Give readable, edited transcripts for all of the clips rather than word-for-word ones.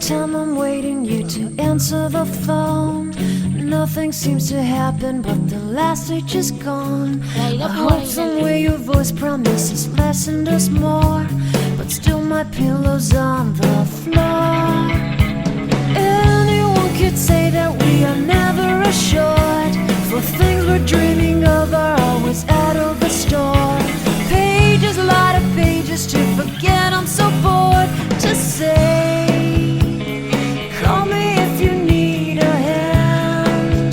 time I'm waiting you to answer the phone. Nothing seems to happen, but the last stage is gone. I hope somewhere your voice promises less and us more, but still my pillow's on the floor. Anyone could say that we are never assured, for things we're dreaming of are always out of the store. Pages, a lot of pages to forget, I'm so bored to say. Call me if you need a hand.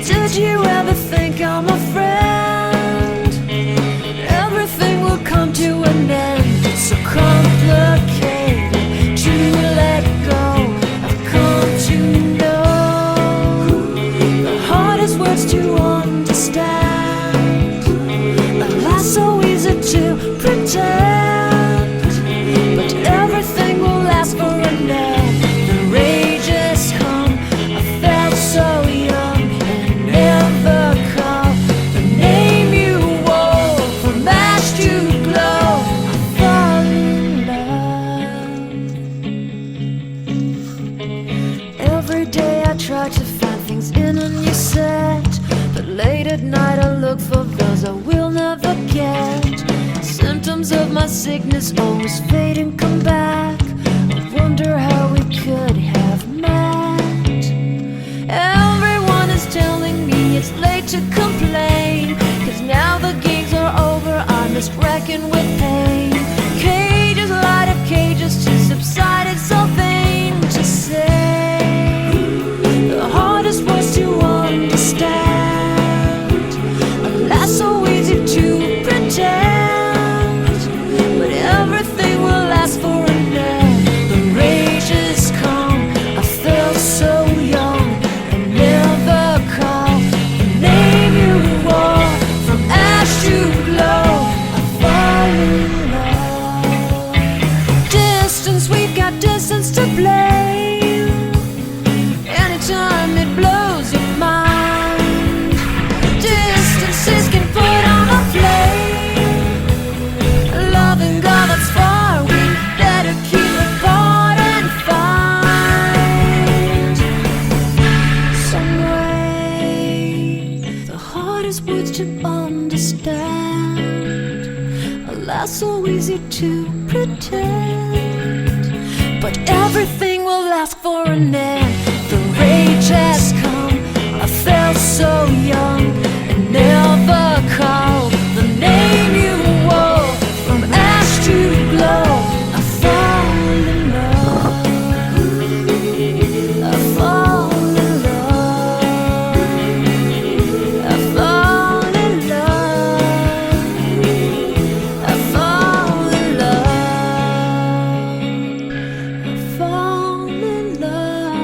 Did you ever think I'm a friend? Everything will come to an end. It's so complicated to let go. I've come to know the hardest words to understand. Alas, so easy to pretend, but everything will last for a night. The rage has come. I felt so young and never called the name you wore. From ash to glow, I fall in love. Every day I try to find things in a new set, but late at night I look for those I will never get. Symptoms of my sickness always fade and come back. I wonder how we could have met. Everyone is telling me it's late to complain, 'cause now the gigs are over, I'm just wrecking with pain. Cages, light of cages to subside, it's so vain to say. The hardest words to understand. Alas, so easy to pretend, but everything will last for a night. The rage has come. I felt so young and never called the name you wore. From ash to glow, I fall in love. Distance, we've got distance to blame. Anytime it blows your mind, distances can put on a flame. Loving God that's far, we better keep it apart and find some way. The hardest words to understand. Alas, so easy to pretend, but everything will last for an end. The rage has come. I felt so young and never called the name you wore. From ash to glow, I fall in love. I fall in love. I fall in love. I fall in love. I fall in love.